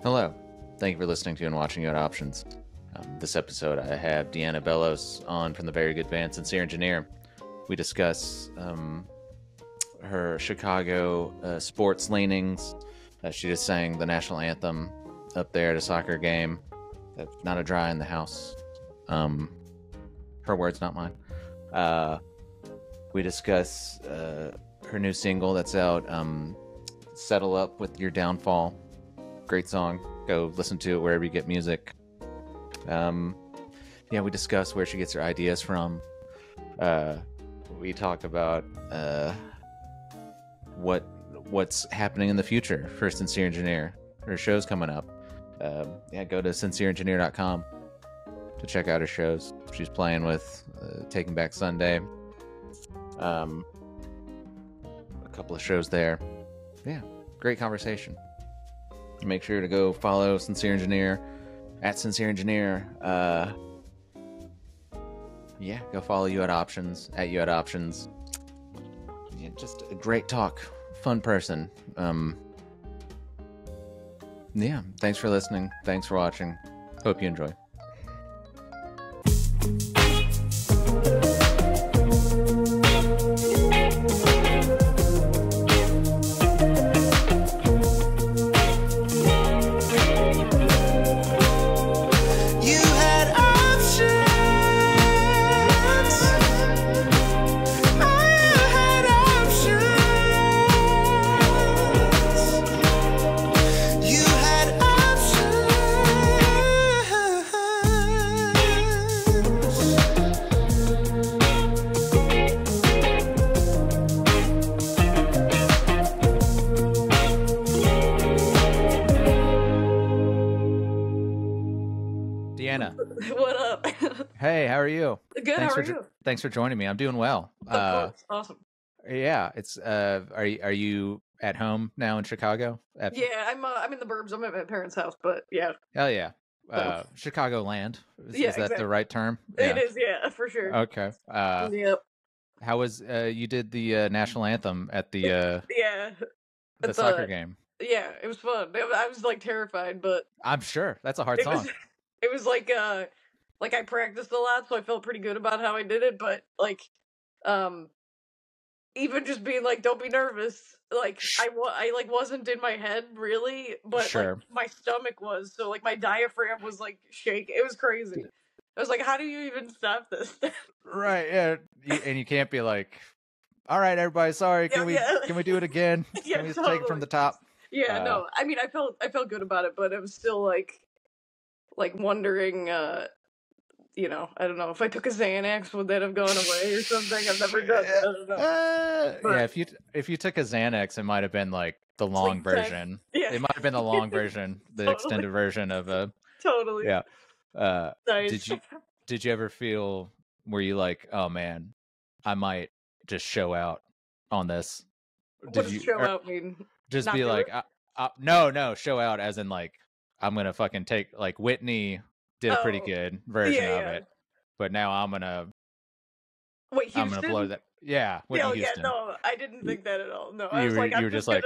Hello. Thank you for listening to and watching You Got Options. This episode, I have Deanna Belos on from the Very Good Band Sincere Engineer. We discuss her Chicago sports leanings. She just sang the national anthem up there at a soccer game. Not a dry in the house. Her words, not mine. We discuss her new single that's out, Settle Up With Your Downfall. Great song. Go listen to it wherever you get music. We discuss where she gets her ideas from. We talk about what's happening in the future for Sincere Engineer. Her show's coming up. Go to sincereengineer.com to check out her shows. She's playing with Taking Back Sunday. A couple of shows there. Yeah, great conversation. Make sure to go follow Sincere Engineer at Sincere Engineer. Go follow You at Options at You at Options. Yeah, just a great talk, fun person. Thanks for listening. Thanks for watching. Hope you enjoy. Deanna. What up? Hey, how are you? Good, how are you? Thanks for joining me. I'm doing well. Of course. Awesome. Yeah, it's are you at home now in Chicago? Yeah, I'm in the burbs. I'm at my parents' house, but yeah. Hell yeah. Chicago land. Is that exactly. The right term? It is, yeah, for sure. Okay. Yep. How was you did the national anthem at the the soccer game? Yeah, it was fun. I was like terrified, but I'm sure that's a hard song. It was like I practiced a lot, so I felt pretty good about how I did it. But even just being like, don't be nervous. Like I like wasn't in my head really, but sure. Like, my stomach was. So like my diaphragm was like shaking. It was crazy. I was like, how do you even stop this? Right. Yeah. And you can't be like, all right, everybody, sorry. Can we do it again? Yeah, can we just take it from the top? Yeah. No. I mean, I felt good about it, but it was still like wondering. I don't know if I took a Xanax, would that have gone away or something? I've never done that. I don't know. If you took a Xanax, it might have been like the long version. Yeah. It might have been the long version, the Totally. extended version of a. Totally. Yeah. Nice. Did you ever feel, were you like, oh man, I might just show out on this? What does show out mean? Just Not be do like, it? No, show out as in like, I'm gonna fucking take, like Whitney did a pretty good version of it, but now I'm gonna blow that. Yeah, Whitney Houston. No, I didn't think that at all. No, I was like, I'm just gonna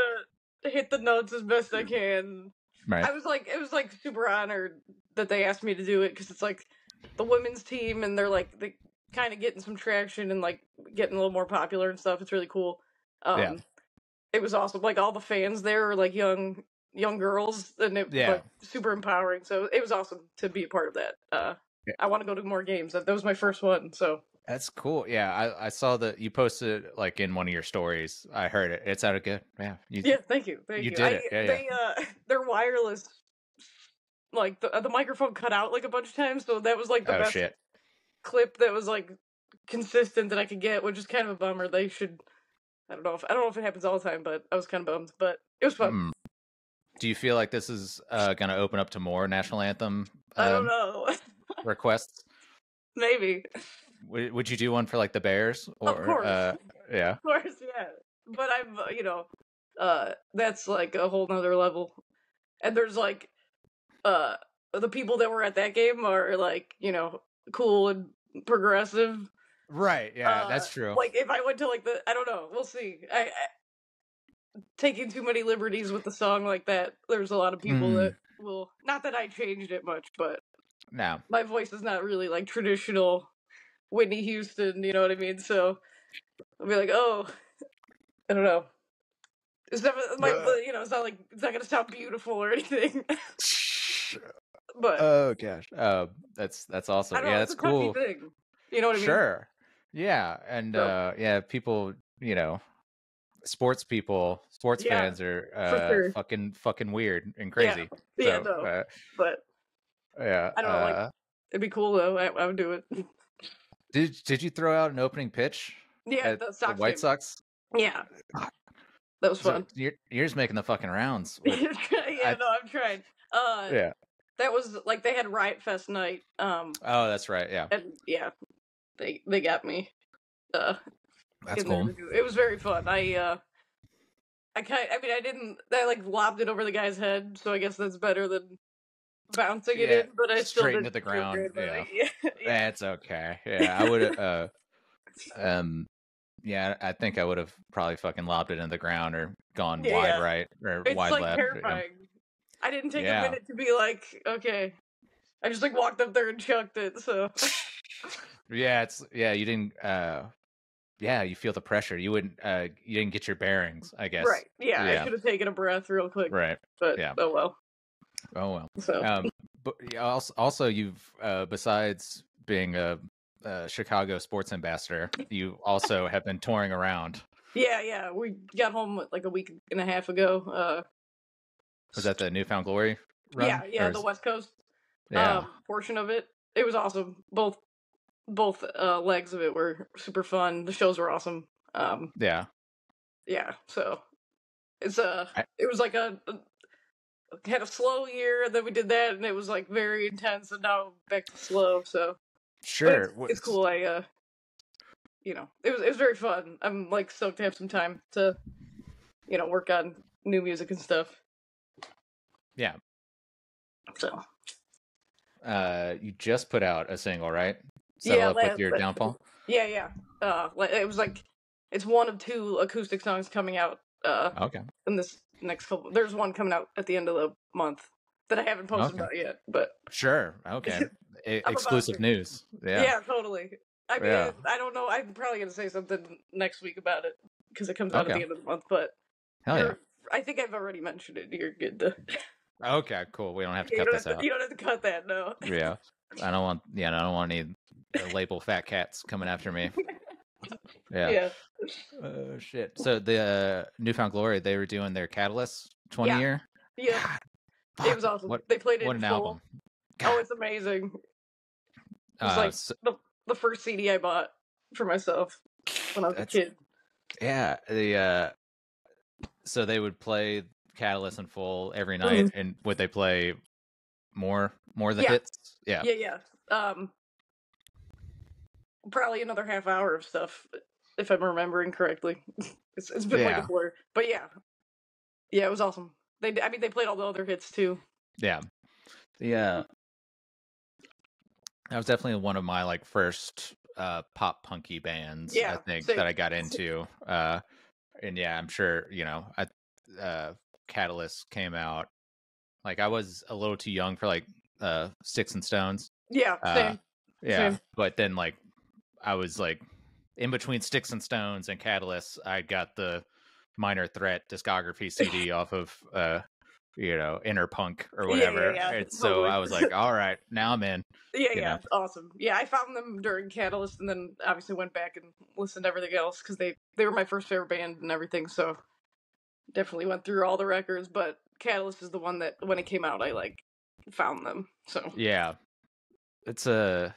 hit the notes as best I can. Right. It was like super honored that they asked me to do it because it's like the women's team and they're kind of getting some traction and like getting a little more popular and stuff. It's really cool. It was awesome. Like all the fans there were like young girls, and it was like super empowering. So it was awesome to be a part of that. I want to go to more games. That was my first one. So that's cool. Yeah, I saw that you posted like in one of your stories. I heard it. It sounded good. Yeah. Thank you. You did it. Their wireless, like the microphone cut out like a bunch of times. So that was like the best clip that was like consistent that I could get, which is kind of a bummer. They should. I don't know if it happens all the time, but I was kind of bummed. But it was fun. Do you feel like this is going to open up to more national anthem? I don't know. Requests? Maybe. Would you do one for like the Bears? Or, of course. Yeah. Of course, yeah. But that's like a whole nother level. And there's like, the people that were at that game are like, cool and progressive. Right. Yeah, that's true. Like if I went to like I don't know. We'll see. I taking too many liberties with the song like that. There's a lot of people that will, not that I changed it much, but No. my voice is not really like traditional Whitney Houston, you know what I mean? So I'll be like, oh, I don't know. It's never, you know, it's not like, it's not going to sound beautiful or anything. But oh gosh, that's awesome. I don't know, Yeah, it's that's a touchy cool. thing. You know what I mean? Sure. Yeah, and So, yeah, people, you know, sports yeah, fans for are sure. fucking weird and Yeah, crazy. yeah, So, no. But yeah. I don't know, like, it'd be cool though. I would do it. Did you throw out an opening pitch Yeah, at the the Sox White game. Sox? Yeah, that was So fun. you're just making the fucking rounds with. Yeah, no, I'm trying. Yeah. That was like they had Riot Fest night. Oh, that's right. Yeah. And yeah, they got me. That's In there cool. to do. It was very fun. I mean, I like lobbed it over the guy's head, so I guess that's better than bouncing it in. But I still straight didn't into the feel ground. good about Yeah. it. Yeah, That's okay. Yeah, I would yeah, I think I would have probably fucking lobbed it in the ground or gone wide yeah. right or It's wide like left. terrifying. I didn't take a Yeah. minute to be like, okay. I just like walked up there and chucked it. So yeah, you didn't yeah, you feel the pressure. You didn't get your bearings, I guess. right, yeah, I should have taken a breath real quick. Right. But yeah. oh well. Oh well. So but also you've besides being a Chicago sports ambassador, you also have been touring around. Yeah, we got home like a week and a half ago. Was that the Newfound Glory run? Yeah, the West Coast portion of it. It was awesome. Both legs of it were super fun. The shows were awesome. Yeah. So it's it was like had a slow year, and then we did that, and it was like very intense, and now back to slow. So sure, it's cool. I you know, it was very fun. I'm like stoked to have some time to, you know, work on new music and stuff. Yeah. So you just put out a single, right? Settle Up With Your Downfall? Yeah. It was like, it's one of 2 acoustic songs coming out okay. in this next couple. There's one coming out at the end of the month that I haven't posted about yet, but sure. Okay. Exclusive news. Yeah, totally. I mean, I don't know. I'm probably gonna say something next week about it because it comes out at the end of the month. But hell yeah, I think I've already mentioned it. You're good to. Okay, cool. We don't have to cut this out. You don't have to cut that, no. Yeah, I don't want any label fat cats coming after me. Yeah. Shit. So the Newfound Glory, they were doing their Catalyst 20 year. Yeah. God, it was awesome. They played it in full. Album. God. Oh, it's amazing. It was like the first CD I bought for myself when I was a kid. Yeah. So they would play Catalyst in full every night, and would they play more the hits? Yeah. Probably another half hour of stuff, if I'm remembering correctly. It's been like a blur, but yeah, it was awesome. They played all the other hits too. Yeah. That was definitely one of my like first pop punky bands. I think that I got into. And yeah, I'm sure Catalyst came out. Like I was a little too young for like Sticks and Stones. Yeah, same. Same. But then like I was like in between Sticks and Stones and Catalyst, I got the Minor Threat discography CD off of Inner Punk or whatever. And so I was like, all right, now I'm in. It's awesome. Yeah, I found them during Catalyst, and then obviously went back and listened to everything else because they were my first favorite band and everything. So definitely went through all the records, but Catalyst is the one that when it came out, I like found them. So yeah, it's their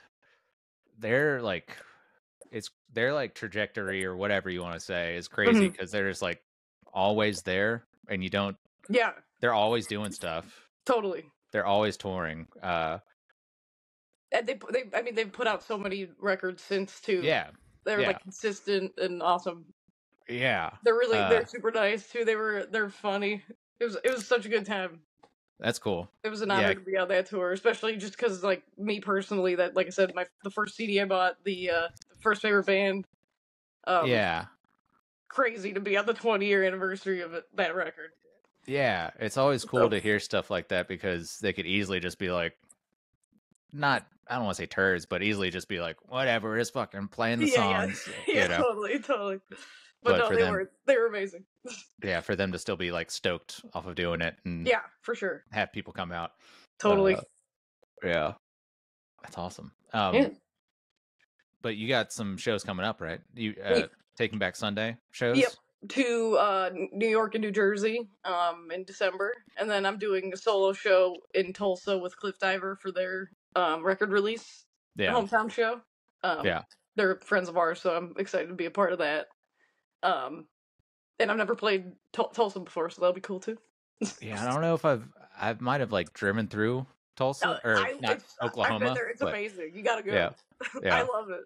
trajectory or whatever you want to say is crazy because they're just like always there, and you don't. Yeah, they're always doing stuff. Totally, they're always touring. And they've put out so many records since too. Yeah, they're like consistent and awesome. Yeah, they're super nice too. They're funny. It was such a good time. That's cool. It was an honor to be on that tour, especially just because, like, me personally, that, like I said, the first CD I bought, the first favorite band. Yeah. Crazy to be on the 20-year anniversary of that record. Yeah, it's always cool to hear stuff like that because they could easily just be like, not, I don't want to say turds, but easily just be like, whatever, just fucking playing the songs, yeah, totally. But But no, for they them, were amazing. yeah, for them to still be like stoked off of doing it and Yeah, for sure. have people come out. Totally. Yeah, that's awesome. Yeah. But you got some shows coming up, right? You Yep. Taking Back Sunday shows? Yep. To New York and New Jersey in December, and then I'm doing a solo show in Tulsa with Cliff Diver for their record release hometown show. Yeah, they're friends of ours, so I'm excited to be a part of that. And I've never played Tulsa before, so that'll be cool too. Yeah, I don't know if I might have like driven through Tulsa or not Oklahoma. I've been there. It's amazing. You gotta go. Yeah, yeah. I love it.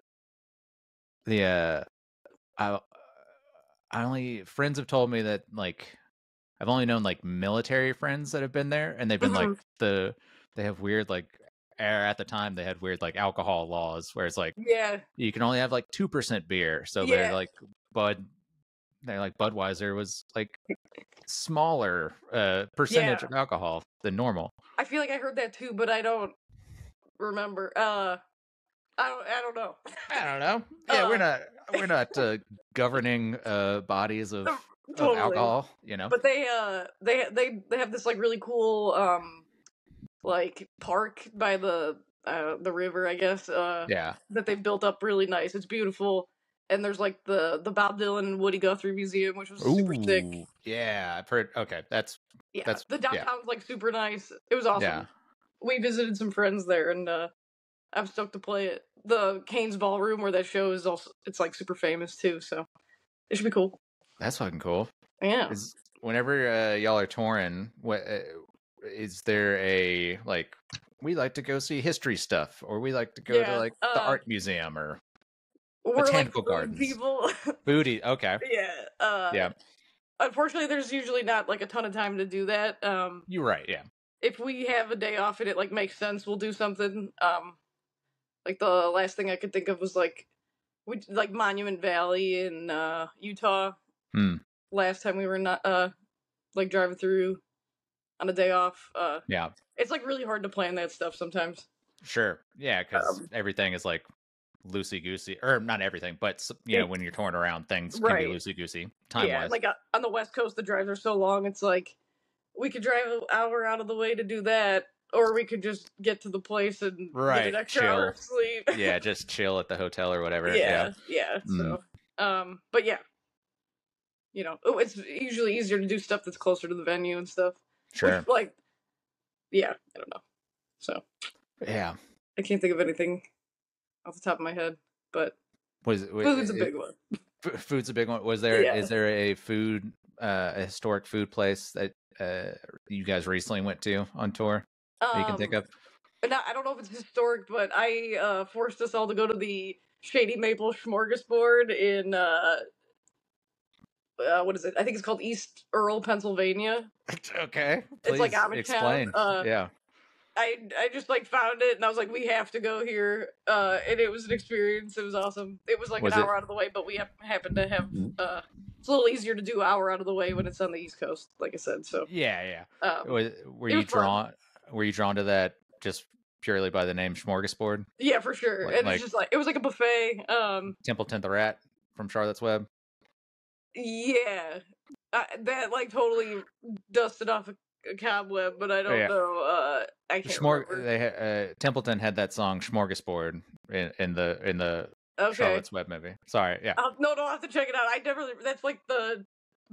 I only friends have told me that like I've only known like military friends that have been there, and they've been like they have weird like at the time they had weird like alcohol laws where it's like you can only have like 2% beer, so they're like Budweiser was like smaller percentage of alcohol than normal. I feel like I heard that too, but I don't remember. I don't know. I don't know. Yeah, we're not governing bodies of alcohol, you know. But they have this like really cool like park by the river, I guess. That they've built up really nice. It's beautiful. And there's like the Bob Dylan and Woody Guthrie Museum, which was super sick. Yeah, I've heard. Okay, that's the downtown's like super nice. It was awesome. Yeah. We visited some friends there, and I'm stoked to play it. The Cain's Ballroom, where that show is, also it's like super famous too. So it should be cool. That's fucking cool. Yeah. Whenever y'all are touring, what is there a like? We like to go see history stuff, or we like to go to like the art museum or botanical gardens. People. Foodie, okay. Yeah. Unfortunately, there's usually not like a ton of time to do that. You're right. Yeah. If we have a day off and it like makes sense, we'll do something. Like the last thing I could think of was like Monument Valley in Utah. Last time we were not like driving through on a day off. Yeah. It's like really hard to plan that stuff sometimes. Sure. Yeah, because everything is like loosey goosey, or not everything, but you know when you're touring around, things can be loosey goosey time wise. Like on the West Coast, the drives are so long. It's like we could drive an hour out of the way to do that, or we could just get to the place and get an extra hour of sleep. Yeah, just chill at the hotel or whatever. Yeah. So, but yeah, you know, it's usually easier to do stuff that's closer to the venue and stuff. Sure. Which, like, yeah, I don't know. So, yeah, I can't think of anything off the top of my head, but food's a big one. Food's a big one. Is there a food, a historic food place that you guys recently went to on tour that you can think of? No, I don't know if it's historic, but I forced us all to go to the Shady Maple Smorgasbord in what is it? I think it's called East Earl, Pennsylvania. Okay, please it's like Amish explain. Yeah. I just like found it and I was like, we have to go here. And it was an experience. It was awesome. It was like an hour out of the way, but we happened to have it's a little easier to do an hour out of the way when it's on the East Coast, like I said. So yeah. Were you drawn to that just purely by the name Smorgasbord? Yeah, for sure. And it's just like it was like a buffet. Templeton the Rat from Charlotte's Web. Yeah, that like totally dusted off a cobweb, but I don't know. I can't remember. Templeton had that song "Smorgasbord" in the Charlotte's Web movie. Sorry, yeah. No, I'll have to check it out. I never. That's like the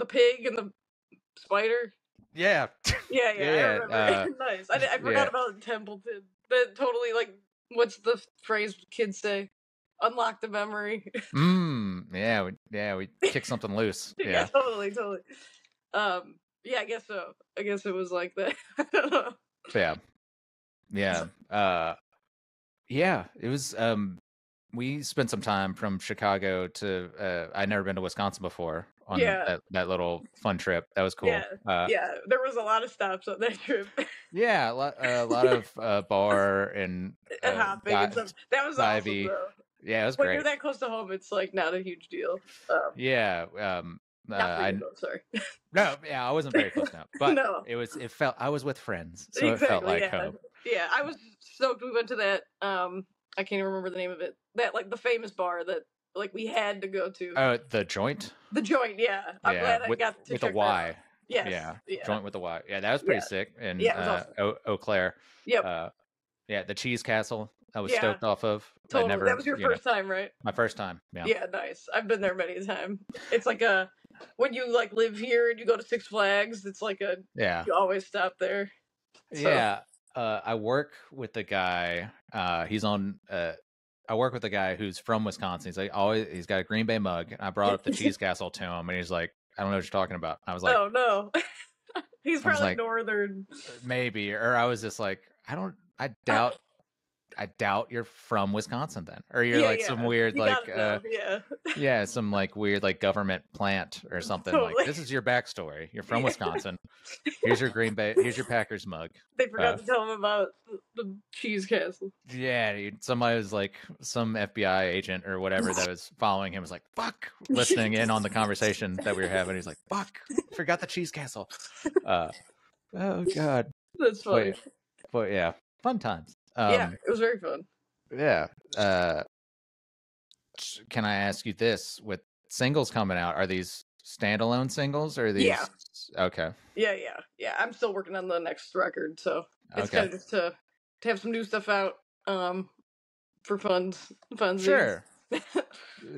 pig and the spider. Yeah. Yeah. I remember. Nice. I forgot about Templeton. That totally like. What's the phrase kids say? Unlock the memory. Yeah, we kicked something loose. Yeah, totally. Yeah, I guess so. I guess it was like that. I don't know. Yeah. It was. We spent some time from Chicago to. I'd never been to Wisconsin before on that little fun trip. That was cool. Yeah, there was a lot of stops on that trip. Yeah, a lot of bar and hopping and stuff. That was awesome, though. Yeah, it was great. When you're that close to home, it's like not a huge deal. Yeah. Not for you, though, sorry. No, yeah, I wasn't very close now, but No. it felt, I was with friends, so Exactly, it felt like yeah. home. Yeah, I was stoked we went to that, I can't even remember the name of it. That, like, the famous bar that, like, we had to go to. Oh, the Joint? The Joint, yeah. I'm glad I got to with check a Y. that out. Yes. Yeah, Joint with a Y. Yeah, that was pretty sick. And Yeah, it was awesome. Eau Claire. Yep. Yeah, the Cheese Castle I was Yeah, stoked off of. totally. I never, That was your first time, right? my first time. Yeah. Yeah, nice. I've been there many a time. It's like when you like live here and you go to Six Flags, it's like you always stop there. So. Yeah. I work with a guy. He's on. I work with a guy who's from Wisconsin. He's like he's got a Green Bay mug. And I brought up the Cheese Castle to him, and he's like, "I don't know what you're talking about." I was like, "Oh no." He's probably like, northern. Maybe, or I was just like, I doubt you're from Wisconsin then, or you're some weird some like weird like government plant or something. Totally. Like, this is your backstory. You're from Wisconsin. Here's your Green Bay. Here's your Packers mug. They forgot to tell him about the Cheese Castle. Yeah, dude, somebody was like some FBI agent or whatever that was following him was like, "Fuck," listening in on the conversation that we were having. He's like, "Fuck, forgot the Cheese Castle." Oh God, that's funny. But yeah, fun times. Yeah, it was very fun. Yeah. Can I ask you this? With singles coming out, are these standalone singles or are these? Yeah. Okay. Yeah. I'm still working on the next record, so it's kind of just to have some new stuff out for funds. Sure.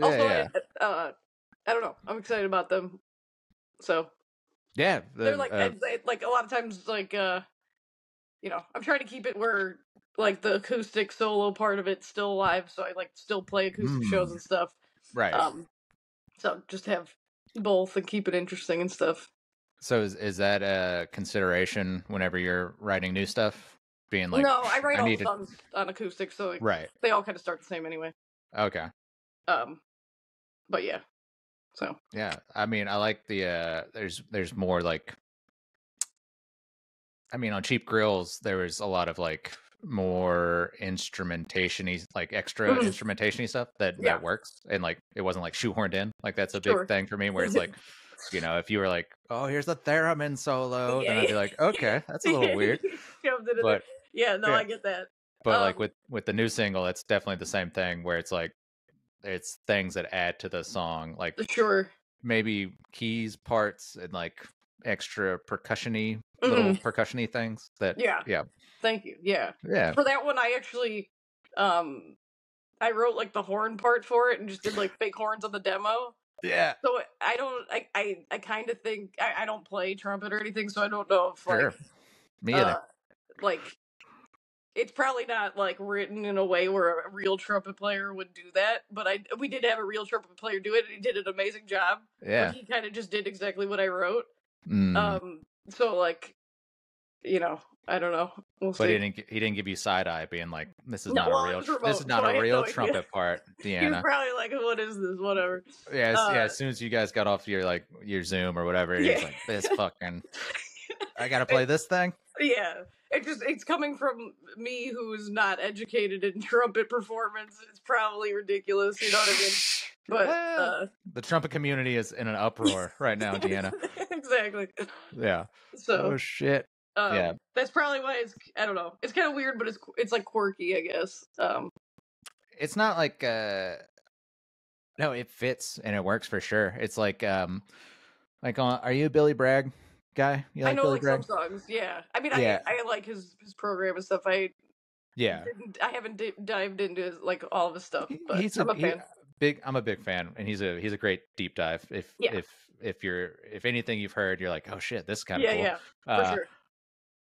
Also, I don't know. I'm excited about them. So. Yeah. They're like a lot of times like I'm trying to keep it where like the acoustic solo part of it's still live, so I like still play acoustic shows and stuff. Right. So just have both and keep it interesting and stuff. So is that a consideration whenever you're writing new stuff? Being like, no, I write all the songs on acoustic, so they all kind of start the same anyway. Okay. But yeah. So yeah, I mean, I like the there's more like, I mean, on Cheap Grills there was a lot of like more instrumentation-y, like extra instrumentation-y stuff that works, and like it wasn't like shoehorned in. Like that's a big thing for me, where it's like, if you were like, oh, here's the theremin solo, then I'd be like, okay, that's a little weird. But I get that. But like with the new single, it's definitely the same thing, where it's like it's things that add to the song, like maybe keys parts and like extra percussion-y little percussion-y things that thank you. For that one I actually I wrote like the horn part for it and just did like fake horns on the demo. So I kind of think I don't play trumpet or anything, so I don't know if like me either. Like it's probably not like written in a way where a real trumpet player would do that, but we did have a real trumpet player do it, and he did an amazing job. Yeah. But he kind of just did exactly what I wrote. So like, I don't know. We'll see. He didn't give you side eye, being like, this is not a real trumpet part, Deanna. He was probably like, what is this? Whatever. Yeah, as soon as you guys got off your Zoom or whatever, he's like, this fucking I gotta play this thing. Yeah. It's coming from me who's not educated in trumpet performance. It's probably ridiculous, you know what I mean? But the trumpet community is in an uproar right now, Deanna. Exactly. Yeah. So oh shit. Yeah. That's probably why I don't know. It's kind of weird, but it's like quirky, I guess. It's not like no, it fits and it works for sure. It's like are you a Billy Bragg guy? You like I know Billy like Bragg? some songs, yeah. I mean, I like his program and stuff. I haven't dived into like all of his stuff, but I'm a fan. I'm a big fan, and he's a great deep dive. If anything you've heard, you're like, oh shit, this is kind of cool. Yeah, for sure.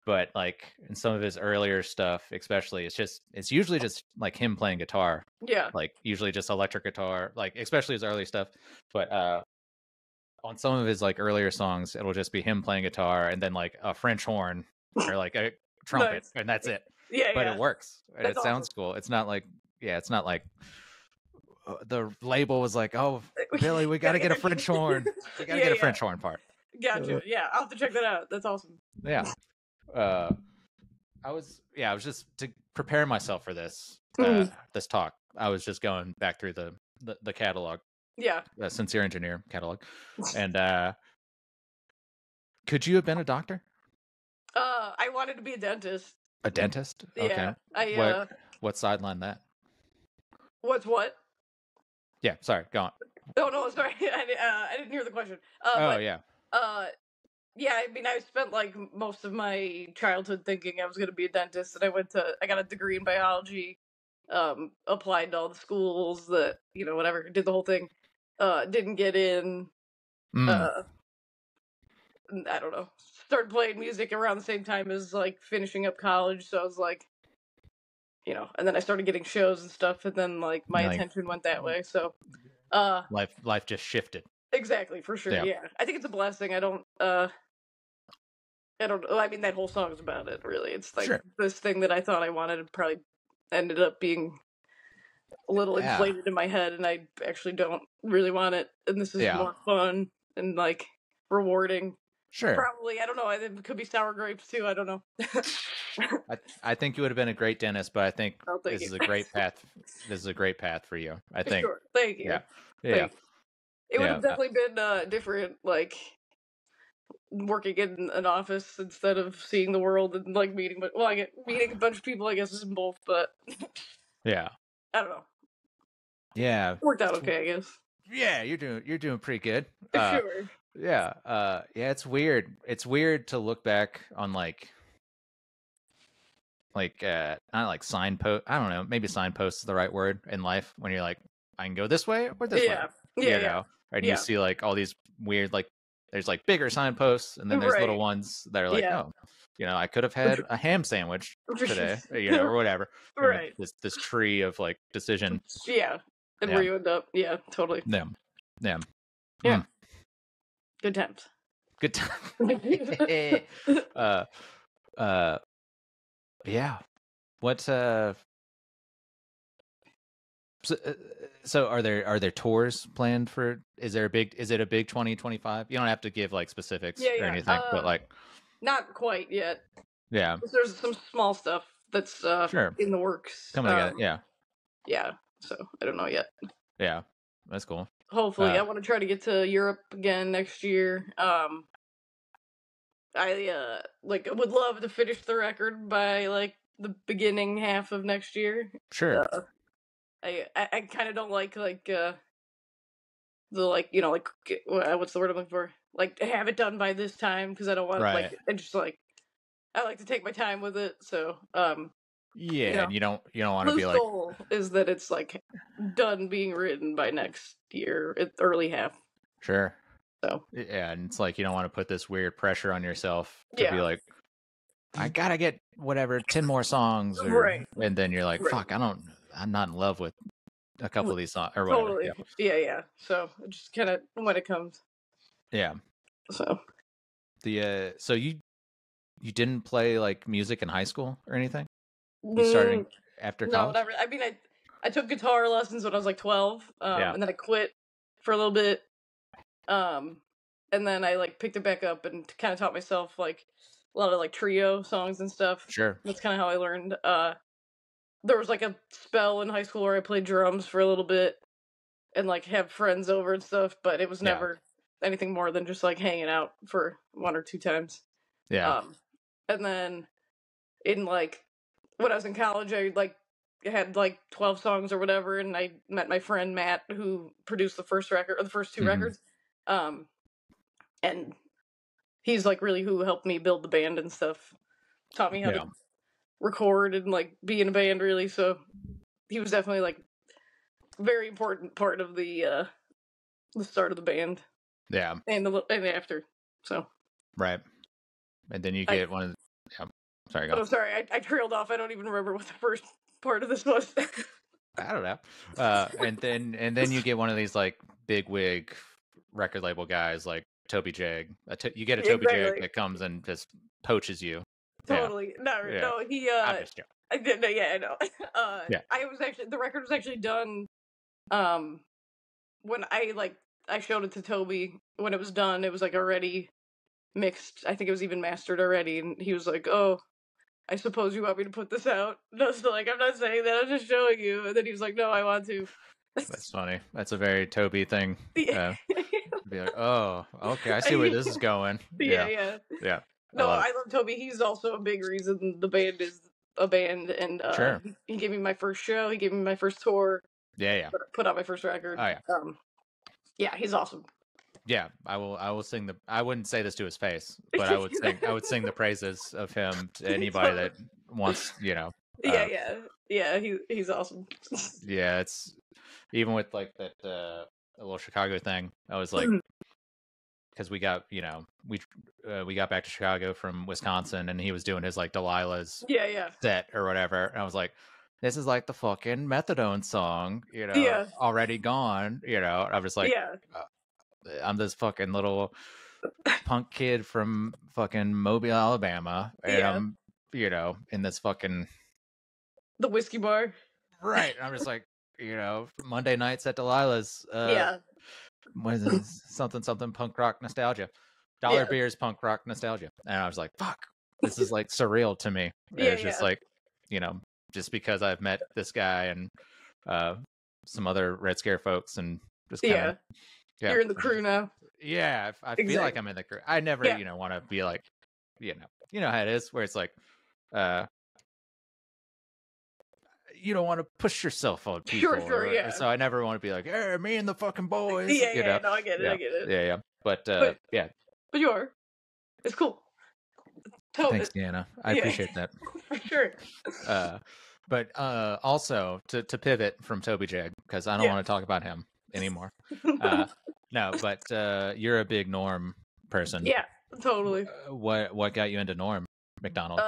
But like in some of his earlier stuff, especially, it's usually just like him playing guitar. Yeah. Like usually just electric guitar, like especially his early stuff. But on some of his like earlier songs, it'll just be him playing guitar and then like a French horn or like a trumpet, and that's it. Yeah, but it works and that's it sounds cool. It's not like the label was like, oh, Billy, we got to get a French horn. We got to get a French horn part. Gotcha. Yeah, I'll have to check that out. That's awesome. Yeah. I was just to prepare myself for this this talk. I was just going back through the catalog. Yeah. Sincere Engineer catalog. And could you have been a doctor? I wanted to be a dentist. A dentist? Okay. Yeah. I What sidelined that? What's what? Yeah, sorry, go on. Oh no, sorry. I didn't hear the question. Oh But yeah. yeah, I mean, I spent like most of my childhood thinking I was going to be a dentist, and I got a degree in biology, applied to all the schools that, whatever, did the whole thing. Didn't get in. Mm. Uh, I don't know. Started playing music around the same time as like finishing up college, so I was like, and then I started getting shows and stuff, and then like my attention went that way. So, life just shifted. Exactly, for sure. Yeah. I think it's a blessing. I don't. I mean, that whole song is about it. Really, it's like this thing that I thought I wanted and probably ended up being a little inflated in my head, and I actually don't really want it. And this is more fun and like rewarding. Sure. Probably, I don't know. It could be sour grapes too. I don't know. I think you would have been a great dentist, but I think this is a great path. This is a great path for you. I think. Sure. Thank you. Yeah. It would have definitely been different, like working in an office instead of seeing the world and like meeting. But I get meeting a bunch of people. I guess is in both, but yeah, I don't know. Yeah, worked out okay, I guess. Yeah, you're doing pretty good. Sure. Yeah, it's weird. It's weird to look back on like not like signpost. I don't know. Maybe signpost is the right word in life when you're like, I can go this way or this way. Yeah. And you see like all these weird like there's like bigger signposts and then there's little ones that are like, oh, I could have had a ham sandwich today, or whatever. Right. This tree of like decision. Yeah. And where you end up. Yeah, totally. Yeah. Yeah. Good times. Good time. Yeah. What so are there tours planned for? Is it a big 2025? You don't have to give like specifics or anything, but like not quite yet. Yeah. There's some small stuff that's in the works. Coming together. Yeah. Yeah. So I don't know yet. Yeah. That's cool. Hopefully, I want to try to get to Europe again next year. I would love to finish the record by like the beginning half of next year. Sure. I kind of don't like the what's the word I'm looking for? Like have it done by this time because I don't want like and just like I like to take my time with it. So and you don't want to be like goal is that it's like done being written by next year, early half. Sure. So and it's like you don't want to put this weird pressure on yourself to be like, I gotta get whatever 10 more songs, and then you're like, fuck, I'm not in love with a couple of these songs or whatever. Totally. Yeah. So just kind of when it comes. Yeah. So so you didn't play like music in high school or anything? You started after college? No, never. I mean, I took guitar lessons when I was like 12, and then I quit for a little bit, and then I like picked it back up and kind of taught myself like a lot of like trio songs and stuff. Sure. That's kind of how I learned. There was like a spell in high school where I played drums for a little bit and like have friends over and stuff, but it was never anything more than just like hanging out for 1 or 2 times. Yeah. And then in like when I was in college, I like had like 12 songs or whatever, and I met my friend Matt who produced the first record or the first 2 records. And he's like really who helped me build the band and stuff. Taught me how to record and like be in a band really. So he was definitely like very important part of the start of the band. Yeah. And after. So. Right. And then you get one of the, sorry, go on. Oh, sorry, I trailed off. I don't even remember what the first part of this was. I don't know. And then you get one of these like big wig record label guys like Toby Jag. You get a Toby Jag that comes and just poaches you. Totally. Yeah. No, he I'm just joking. I know. The record was actually done when I showed it to Toby. When it was done, it was like already mixed. I think it was even mastered already, and he was like, "Oh, I suppose you want me to put this out?" And I was like, "I'm not saying that. I'm just showing you." And then he was like, "No, I want to." That's funny. That's a very Toby thing. Yeah. Be like, oh, okay, I see where this is going. Yeah, Yeah, yeah. yeah, I No, love it. I love Toby. He's also a big reason the band is a band, and Sure. he gave me my first show. He gave me my first tour. Yeah, yeah. Put out my first record. Oh yeah. Yeah, he's awesome. Yeah, I will. I will sing the. I wouldn't say this to his face, but I would sing. I would sing the praises of him to anybody that wants. Yeah, yeah. He's awesome. Yeah, it's even with like that little Chicago thing. I was like, because we got we got back to Chicago from Wisconsin, and he was doing his like Delilah's Yeah. set or whatever, and I was like, this is like the fucking Methadone song, Yeah. already gone. I'm just like, Yeah. I'm this fucking little punk kid from fucking Mobile, Alabama, and Yeah. I'm, in this fucking The whiskey bar. right. And I'm just like, Monday nights at Delilah's. Yeah. What is this? something punk rock nostalgia. Dollar beers punk rock nostalgia. And I was like, fuck, this is like surreal to me. It's just like, just because I've met this guy and some other Red Scare folks and just kind of you're in the crew now. Yeah, I feel like I'm in the crew. I never, want to be like, you know how it is, where it's like, you don't want to push yourself on people. Sure, yeah. So I never want to be like, hey, me and the fucking boys. Yeah, no, I get it, Yeah. But yeah. But you are. It's cool. Thanks, Deanna. I appreciate that. For sure. But also to pivot from Toby Jag, because I don't want to talk about him anymore. No, but you're a big Norm person. Yeah, totally. What got you into Norm Macdonald?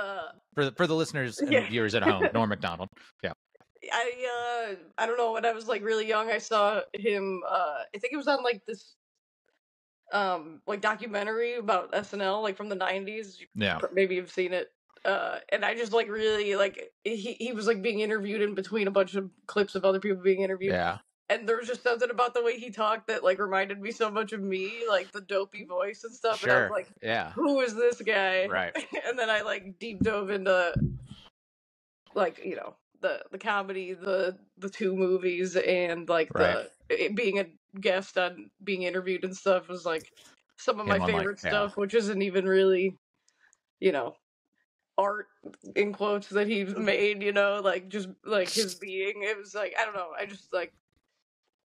For the listeners and viewers at home, Norm Macdonald. Yeah. I don't know, when I was like really young, I saw him. I think it was on like this like documentary about SNL, like from the 90s. Yeah, maybe you've seen it. And I just like really like he was like being interviewed in between a bunch of clips of other people being interviewed. Yeah. And there was just something about the way he talked that like reminded me so much of me, like the dopey voice and stuff. Sure. And I was like, yeah, who is this guy? Right. And then I like deep dove into like, the comedy, the two movies, and like being a guest on being interviewed and stuff was like some of my favorite stuff, which isn't even really, art in quotes that he made, like just like his being. It was like, I don't know, I just like,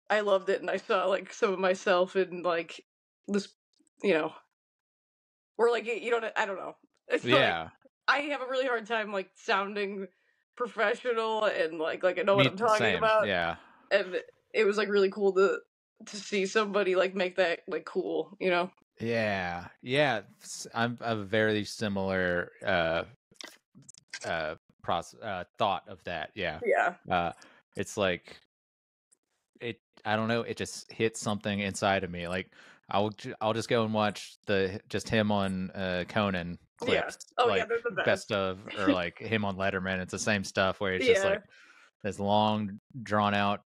I loved it, and I saw like some of myself in like this, or like, I don't know. It's like, I have a really hard time like sounding professional and like I know what I'm talking about. Yeah. And it was like really cool to see somebody like make that like cool, Yeah. I'm a very similar thought of that. Yeah. It's like I don't know, it just hits something inside of me. Like I'll just go and watch just him on Conan clips. They're the best of, or like him on Letterman. It's the same stuff where it's just like this long drawn out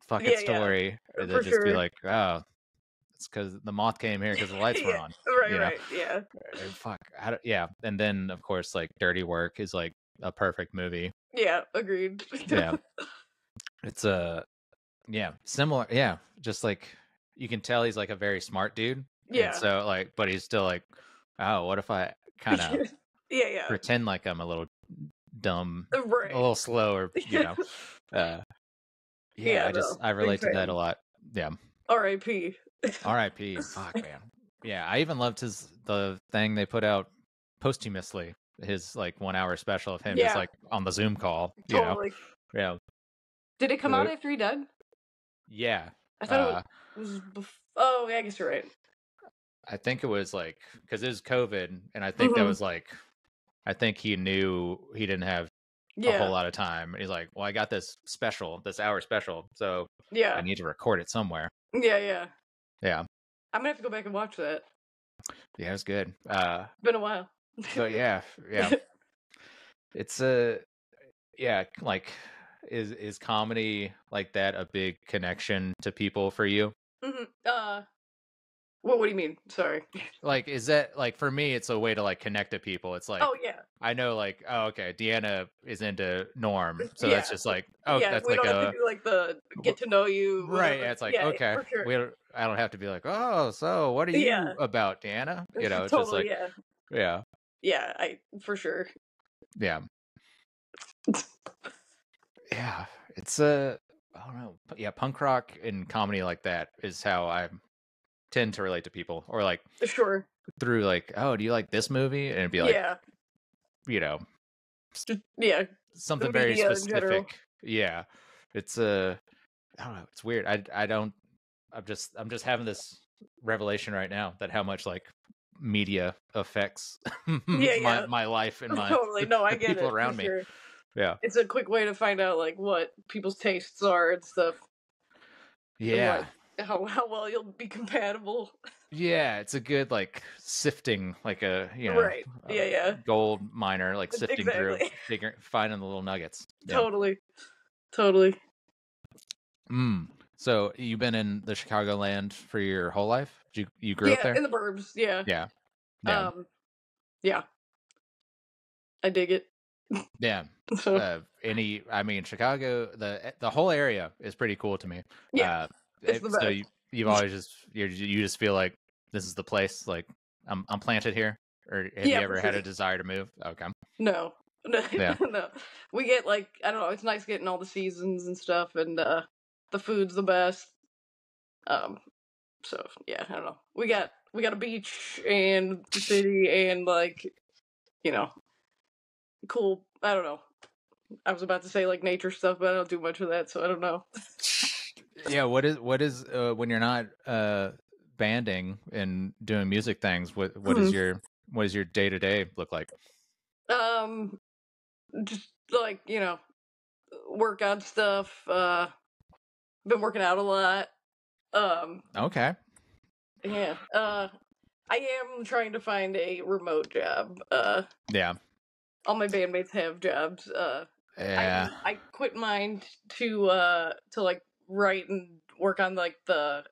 fucking story that just be like, oh, it's because the moth came here because the lights were on. Right. Yeah. Fuck. And then of course like Dirty Work is like a perfect movie. Yeah, agreed. Yeah. It's similar. Yeah, just like you can tell he's like a very smart dude. Yeah. And so like, but he's still like, oh, what if I kind of pretend like I'm a little dumb, a little slow, or I relate to that a lot. Yeah. R.I.P. R.I.P. Fuck, man. Yeah, I even loved the thing they put out posthumously, his like 1 hour special of him just like on the Zoom call. Totally. Yeah. Did it come out after he died? Yeah. I thought it was oh, yeah, I guess you're right. I think it was like, because it was COVID, and I think that was like, I think he knew he didn't have a whole lot of time. He's like, well, I got this hour special, so I need to record it somewhere. Yeah. I'm gonna have to go back and watch that. Yeah, it was good. It's been a while. So yeah. It's like, is comedy like that a big connection to people for you? What do you mean? Sorry. Like, is that like for me? It's a way to like connect to people. It's like Oh yeah, I know, like, oh, okay, Deanna is into Norm, so yeah, that's just like, oh, yeah. that's We like don't have to a do like the get to know you, right. Yeah, whatever. it's like Yeah, okay, for sure. I don't have to be like, oh, so what are you Yeah, about, Deanna? You know, it's just totally. like, Yeah, yeah, yeah. I for sure. yeah, yeah. It's I don't know, yeah, punk rock and comedy like that is how I tend to relate to people, or like Sure. through like, oh, do you like this movie? And it'd be like, Yeah. you know, Just yeah. The something very media in general. specific. Yeah, it's I don't know, it's weird. I don't. I'm just having this revelation right now that how much like media affects Yeah, yeah. my life and Totally. No, I the get people it for around me. sure. Yeah. It's a quick way to find out like what people's tastes are and stuff, and Yeah. like how well you'll be compatible. Yeah, it's a good like sifting, like a Right. a Yeah, yeah. gold miner, like sifting through, Exactly. finding the little nuggets. Yeah. Totally. Totally. Mm. So you've been in the Chicagoland for your whole life? You grew up Yeah, there? in the burbs. Yeah. Yeah. Yeah. Um. Yeah, I dig it. Yeah. So I mean, Chicago, the whole area is pretty cool to me. yeah, it's the So best. you've always just you just feel like this is the place. Like I'm planted here, or have you Yeah, for ever had sure. a desire to move? Okay. No. No. Yeah. No. We get like I don't know. It's nice getting all the seasons and stuff, and the food's the best. Um. So yeah, I don't know. We got a beach and the city and like you know cool. I don't know. I was about to say like nature stuff, but I don't do much of that, so I don't know. Yeah. What is when you're not banding and doing music things? What is your day to day look like? um, just like workout stuff. Been working out a lot. Um, Okay. yeah. I am trying to find a remote job. Yeah. All my bandmates have jobs. Yeah. I quit mine to like write and work on like the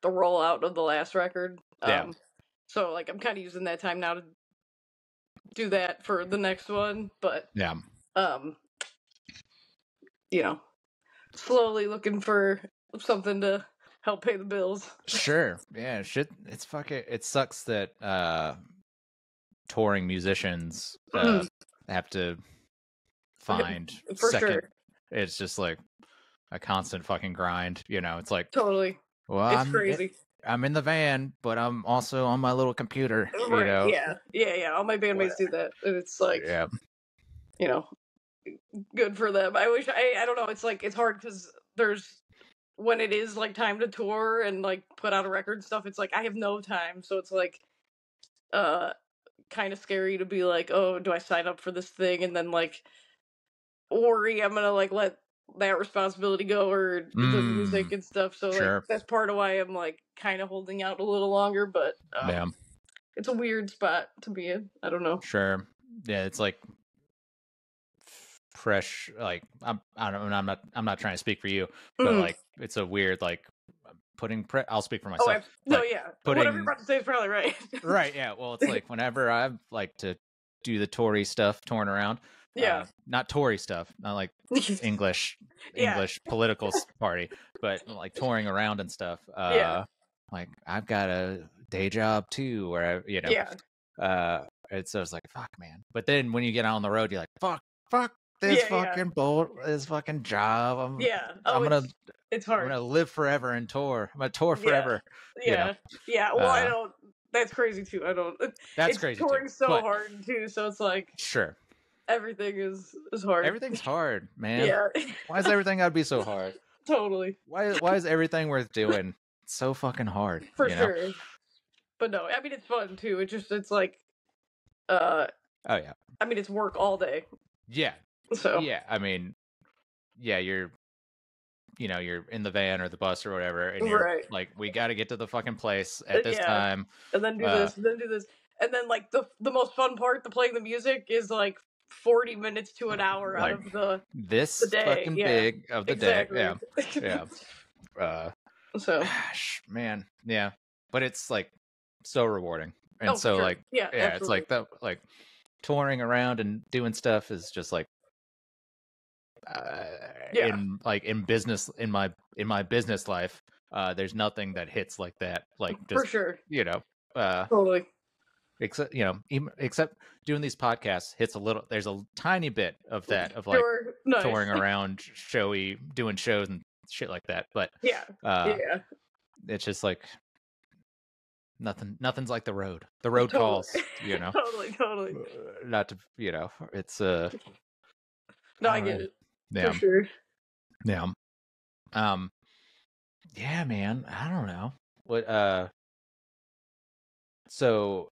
rollout of the last record. Yeah. So like I'm kind of using that time now to do that for the next one, but Yeah. um, slowly looking for something to help pay the bills. Sure. Yeah. Shit. It's fucking. It sucks that touring musicians have to find For second. sure. It's just like a constant fucking grind. It's like, Totally. well, It's crazy. I'm in the van, but I'm also on my little computer. Right. Yeah. All my bandmates do that, and it's like, Yeah. Good for them. I wish I don't know. It's like it's hard because there's when it is like time to tour and like put out a record and stuff. It's like I have no time, so it's like kind of scary to be like, oh, do I sign up for this thing and then like worry I'm gonna like let that responsibility go or the music and stuff. So Sure. like that's part of why I'm like kind of holding out a little longer. But Yeah. it's a weird spot to be in. I don't know. Sure. Yeah. It's like fresh. Like I don't know. I'm not trying to speak for you, but like it's a weird like putting. I'll speak for myself. No, yeah. Whatever you're about to say is probably right. Right. Yeah. Well, it's like whenever I like to do the Tory stuff, touring around. Yeah. Not Tory stuff, not like English political party, but like touring around and stuff. Like I've got a day job too, where and so it's like fuck, man. But then when you get out on the road, you're like fuck this this fucking job. It's hard. I'm gonna live forever and tour. I'm gonna tour forever. Yeah. Well, I don't. That's crazy too. I don't. That's crazy. Touring too, so hard too, so it's like sure. Everything is hard. Everything's hard, man. Yeah. Why is everything gotta be so hard? Totally. Why is everything worth doing so fucking hard? For sure. But no, I mean it's fun too. It's like oh yeah. I mean it's work all day. Yeah. So yeah, I mean you're you're in the van or the bus or whatever, and you're like, we got to get to the fucking place at this time, and then do this, and then do this, and then like the most fun part, the playing the music, is like 40 minutes to an hour like, out of the day. Fucking big of the day. Yeah. So man, yeah. but it's like so rewarding. And Oh, for so sure. like, Yeah, yeah, it's absolutely. like that, like touring around and doing stuff is just like, Yeah. in business, in my business life, there's nothing that hits like that. Like For just, sure. you know, uh, Totally. except, except doing these podcasts hits a little, there's a tiny bit of that, of like Sure. Nice. touring around, doing shows and shit like that. But, Yeah. Yeah. it's just like, nothing's like the road. The road Totally. calls, Totally. not to, it's, No, I I don't get know. it. For Yeah. sure. Yeah. Yeah, man. I don't know. What, so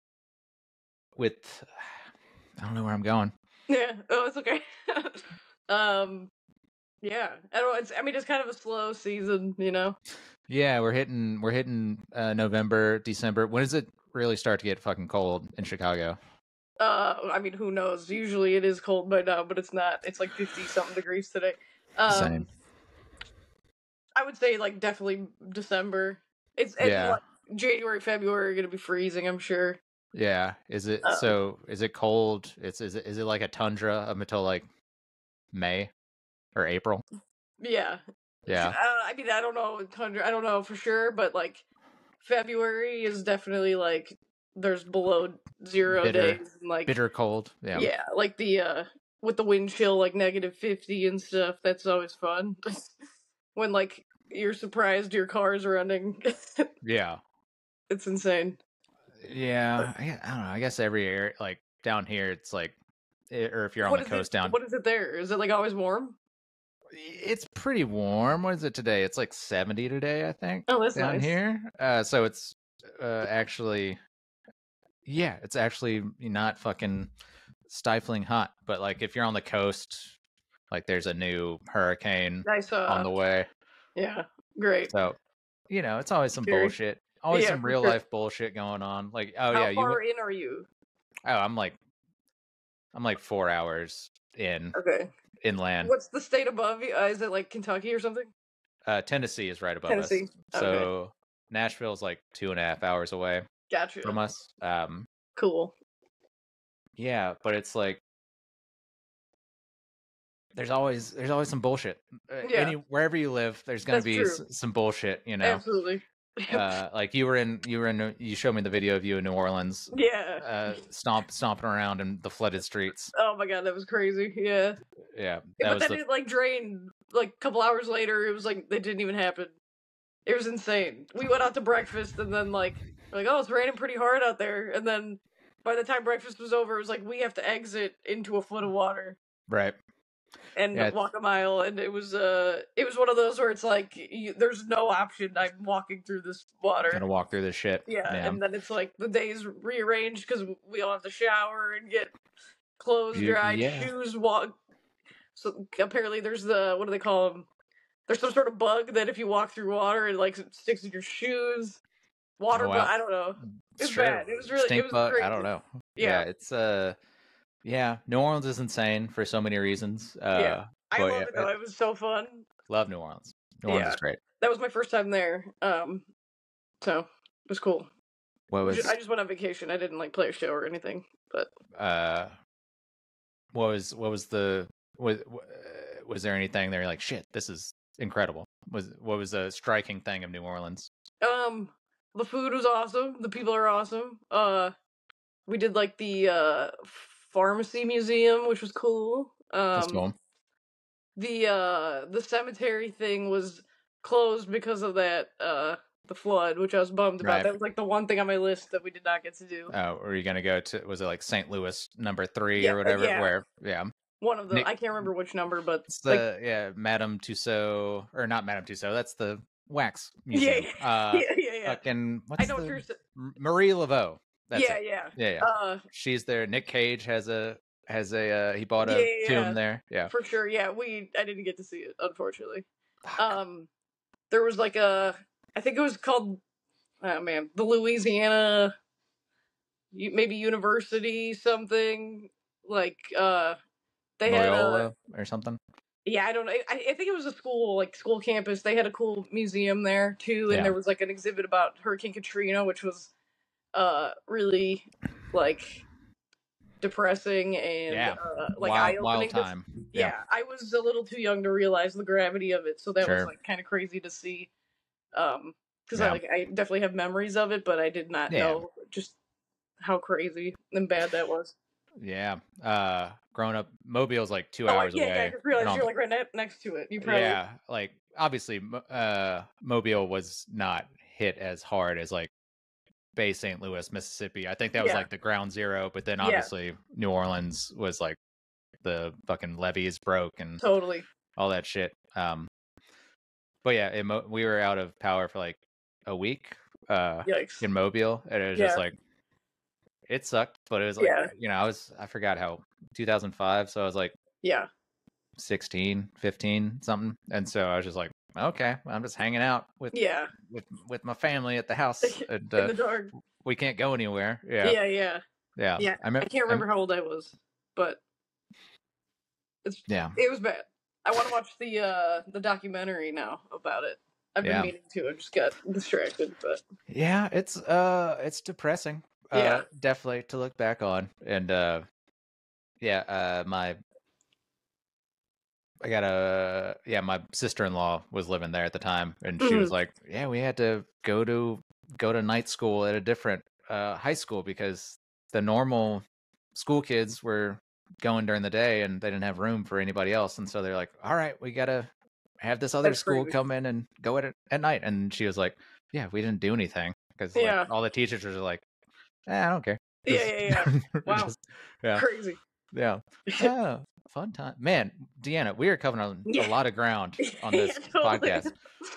with, I don't know where I'm going. Yeah. Oh, it's okay. um, yeah. I don't. I mean, it's kind of a slow season, you know. Yeah, we're hitting November, December. When does it really start to get fucking cold in Chicago? I mean, who knows? Usually it is cold by now, but it's not. It's like 50 something degrees today. Same. I would say like definitely December. It's and Yeah. like January, February are gonna be freezing, I'm sure. Yeah. Is it Um, so? Is it cold? Is it like a tundra up until like May or April? yeah. Yeah. I mean, I don't know, I don't know for sure, but like February is definitely like there's below 0 Bitter, days and like bitter cold. Yeah. yeah, like the with the wind chill like -50 and stuff. That's always fun. When like you're surprised your car's running. Yeah. It's insane. Yeah. I don't know. I guess every area, like down here, it's like, or if you're on What the is it? coast down, What is it there? Is it like always warm? it's pretty warm. What is it today? It's like 70 today, I think, Oh, that's down nice. here. So it's actually, yeah, it's actually not fucking stifling hot. But like if you're on the coast, like there's a new hurricane Nice. on the way. Yeah, great. So, it's always some Scary. bullshit. Always Yeah, some for real sure. life bullshit going on. Like, oh How yeah, far in are you? oh, I'm like 4 hours Okay. inland. What's the state above you? Is it like Kentucky or something? Tennessee is right above us. Tennessee. Okay. So Nashville's like 2.5 hours away from Gotcha. us. Cool. Yeah, but it's like there's always some bullshit. Yeah, Wherever you live, there's gonna that's be true. some bullshit. Absolutely. Like you showed me the video of you in New Orleans, Yeah. stomping around in the flooded streets. Oh my god, that was crazy. Yeah. Yeah, But then it like drained like a couple hours later. It was like they didn't even happen. It was insane. We went out to breakfast and then like we're like, oh, it's raining pretty hard out there. And then by the time breakfast was over, it was like we have to exit into a foot of water right. and Yeah, walk a mile. And it was one of those where it's like there's no option. I'm walking through this water. gonna walk through this shit. Yeah, and then it's like the days rearranged because we all have to shower and get clothes dried, shoes walk. So apparently there's what do they call them? There's some sort of bug that if you walk through water, it like sticks in your shoes. Water, Oh, but wow. I don't know. It's Sure. bad. It was really, Stink it was bug. crazy. I don't know. Yeah. It's yeah. New Orleans is insane for so many reasons. Yeah. I but love it though. It was so fun. love New Orleans. New Orleans is great. That was my first time there. So it was cool. What was I just went on vacation. I didn't like play a show or anything. But what was there anything there like shit? This is incredible. What was a striking thing of New Orleans? The food was awesome. The people are awesome. We did like the pharmacy museum, which was cool. That's cool. The cemetery thing was closed because of that the flood, which I was bummed about. Right. That was like the one thing on my list that we did not get to do. Oh, were you gonna go to? Was it like St. Louis #3 or whatever? Yeah. Where one of the I can't remember which number, but it's the Madame Tussauds, or not Madame Tussauds. That's the wax museum. Yeah. Fucking what's I know what you're saying. Marie Laveau. That's it. Yeah. She's there. Nick Cage has a he bought a tomb there. Yeah, for sure. Yeah, I didn't get to see it, unfortunately. There was like I think it was called the Louisiana maybe University something like they Loyola had or something. Yeah, I don't know. I think it was a school campus. They had a cool museum there too, and Yeah. there was like an exhibit about Hurricane Katrina, which was really like depressing and Yeah. like eye Wild opening. time. Yeah. Yeah, I was a little too young to realize the gravity of it, so that was Sure. like kind of crazy to see. Because Yeah. I definitely have memories of it, but I did not Yeah. know just how crazy and bad that was. Yeah. Growing up, Mobile's like 2 Oh, hours yeah, I away. just And realized all you're the, like right next to it. You probably yeah, like obviously, Mobile was not hit as hard as like Bay St. Louis, Mississippi. I think that was yeah like the ground zero, but then yeah obviously New Orleans was like the fucking levees broke and totally. all that shit. But yeah, we were out of power for like a week Yikes. in Mobile, and it was just Yeah like it sucked, but it was like yeah I forgot how 2005, so I was like yeah 16, 15, something, and so I was just like, okay, I'm just hanging out yeah with my family at the house, and in the dark. we can't go anywhere. Yeah, Yeah. yeah. Yeah, I can't remember how old I was, but Yeah, it was bad. I want to watch the documentary now about it. I've been yeah, meaning to. I just got distracted, but yeah. It's depressing. yeah. Definitely to look back on, and my my sister-in-law was living there at the time, and she was like, yeah, we had to go to night school at a different high school because the normal school kids were going during the day and they didn't have room for anybody else, and so they're like, all right, we gotta have this other That's school crazy. come in and go at night. And she was like, yeah, we didn't do anything because like Yeah. all the teachers are like, I don't care. Yeah. Wow. Yeah. Crazy. Yeah. Oh, fun time. Man, Deanna, we are covering a lot of ground on this totally. podcast.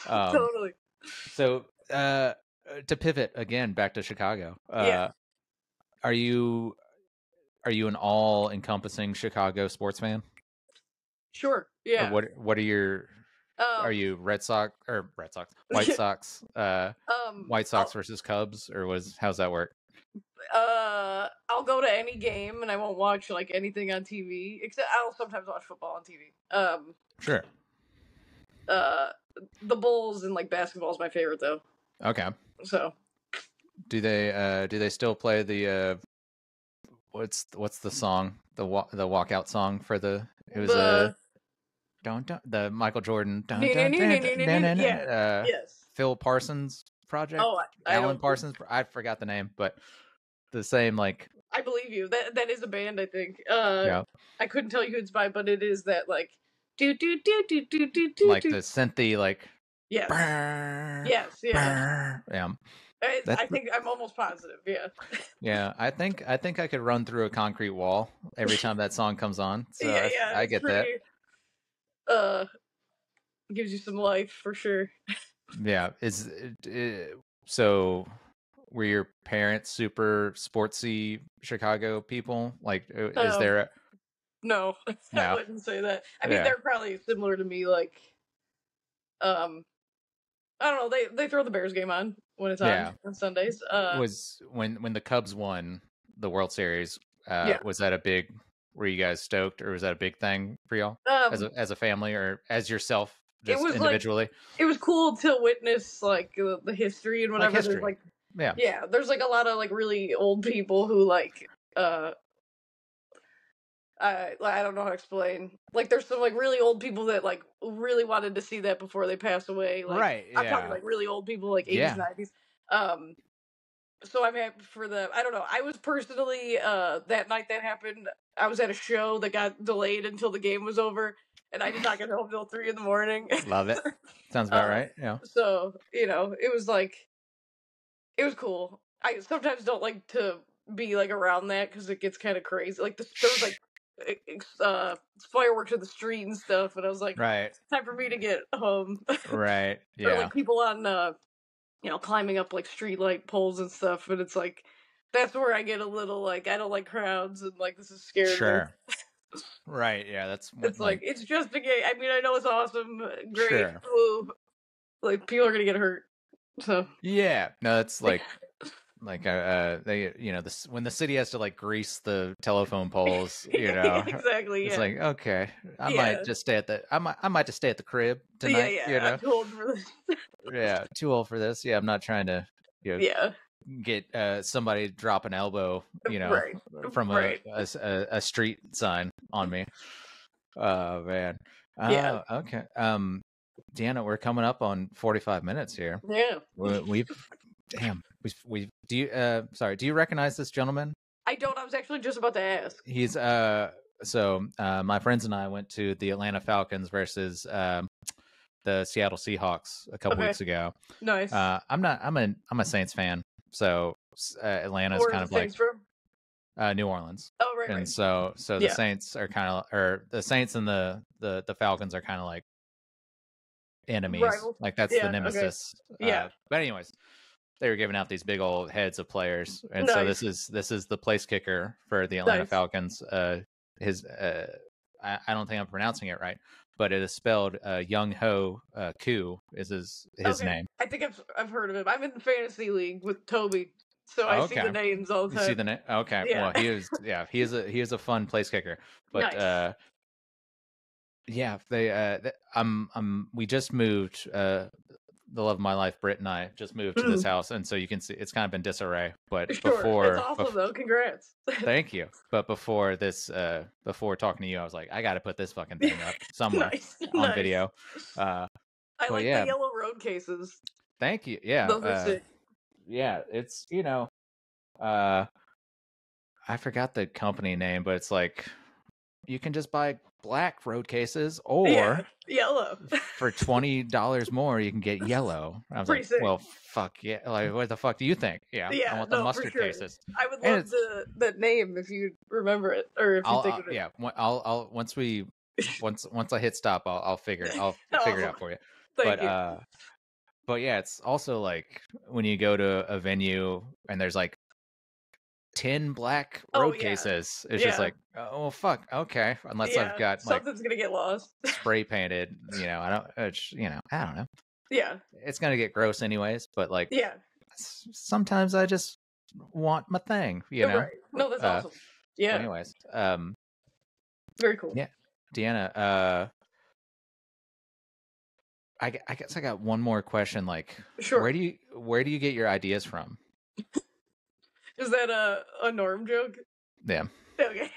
Totally. So to pivot again back to Chicago, Yeah. are you an all encompassing Chicago sports fan? Sure. Or Yeah. what are your are you White Sox, White Sox versus Cubs, or how's that work? I'll go to any game and I won't watch like anything on TV. Except I'll sometimes watch football on TV. Sure. The Bulls and like basketball is my favorite though. Okay. So. Do they still play the what's the song, the walkout song for the the Michael Jordan yes. Phil Parsons project? Oh, Alan Parsons, I forgot the name, but the same, like, I believe you. That is a band, I think. yeah, I couldn't tell you who it's by, but it is that like do like the synthy, like, yes, yes, yeah. Yeah. I think I'm almost positive. Yeah. Yeah, I think I could run through a concrete wall every time that song comes on. So yeah, I get pretty, that. Gives you some life for sure. Yeah, so were your parents super sportsy Chicago people? Like, is there No, I wouldn't say that. I mean, they're probably similar to me. Like, I don't know. They throw the Bears game on when it's on Sundays. Was when the Cubs won the World Series? Was that were you guys stoked, or was that a big thing for y'all as a family, or as yourself, just individually? Like, it was cool to witness like the history and whatever. There's like there's like a lot of like really old people who like I don't know how to explain. Like, there's some like really old people that like really wanted to see that before they pass away. Like, right? Yeah. I'm talking like really old people, like 80s, 90s. So I'm happy for them. I don't know. I was personally that night that happened, I was at a show that got delayed until the game was over, and I did not get home until 3 a.m. Love it. Sounds about right. Yeah. So it was like it was cool. I sometimes don't like to be like around that because it gets kind of crazy. Like there was like fireworks in the street and stuff, and I was like, right, time for me to get home. Right. Yeah. Or like people on climbing up like street light poles and stuff, and it's like that's where I get a little like I don't like crowds and like this is scary. Sure. Right. Yeah. It's like it's just a game. I mean, I know it's awesome, great. Sure. Ooh, like people are gonna get hurt. So yeah, no, it's like Like they, this when the city has to like grease the telephone poles, exactly. It's Yeah. like, okay, I Yeah. might just stay at the I might just stay at the crib tonight. Yeah. I'm too old for this. Yeah, too old for this. Yeah, I'm not trying to Yeah. get somebody to drop an elbow, Right. from Right. a street sign on me. Oh man. Yeah. Okay. Deanna, we're coming up on 45 minutes here. Yeah. We've do you do you recognize this gentleman? I don't. I was actually just about to ask. He's my friends and I went to the Atlanta Falcons versus the Seattle Seahawks a couple weeks ago. Nice. I'm a Saints fan, so Atlanta's kind of like from? New Orleans. Oh, right. And so the Saints are kind of, or the Saints and the Falcons are kind of like enemies. Rivals. Like that's the nemesis. Okay. Yeah. But anyways, they were giving out these big old heads of players, and so this is the place kicker for the Atlanta Falcons. His I don't think I'm pronouncing it right, but it is spelled Young Ho Koo is his name. I think I've heard of him. I'm in the fantasy league with Toby, so I see the names all the time. You see the name? Okay. Yeah. Well, he is a fun place kicker, but we just moved. The love of my life, Britt and I just moved to this house, and so you can see it's kind of been disarray. But before, it's awesome though. Congrats. Thank you. But before talking to you, I was like, I got to put this fucking thing up somewhere on video. I like the yellow road cases. Thank you. Yeah. Those are sick. Yeah, it's I forgot the company name, but it's like you can just buy black road cases or yellow for $20 more. You can get yellow. I was like, well, fuck yeah! Like, what the fuck do you think? Yeah, I want the mustard cases. I would love the name if you remember it, or if you think of it. Yeah, I'll once I hit stop, I'll figure it out for you. Thank you. But yeah, it's also like when you go to a venue and there's like 10 black road cases. It's just like, oh fuck, okay. Unless I've got something's gonna get lost, spray painted. I don't know. Yeah, it's gonna get gross anyways. But like, sometimes I just want my thing. Right. No, that's awesome. Yeah. Anyways, very cool. Yeah, Deanna. I guess I got one more question. Like, sure. Where do you get your ideas from? Is that a Norm joke? Yeah. Okay.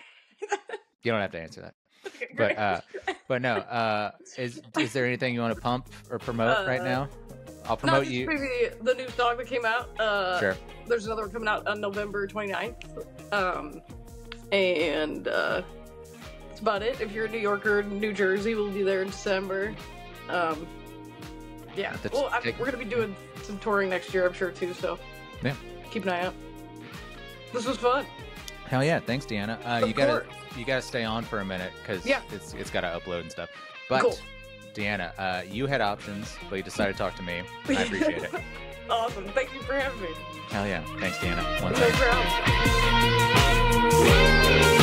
You don't have to answer that. Okay, but no. Is there anything you want to pump or promote right now? I'll promote you. Maybe the new song that came out. Sure. There's another one coming out on November 29th. And that's about it. If you're a New Yorker, New Jersey, we'll be there in December. Yeah. Well, we're gonna be doing some touring next year, I'm sure too. So yeah, keep an eye out. This was fun. Hell yeah! Thanks, Deanna. You gotta stay on for a minute because it's gotta upload and stuff. But cool. Deanna, you had options, but you decided to talk to me. I appreciate it. Awesome. Thank you for having me. Hell yeah! Thanks, Deanna. No problem.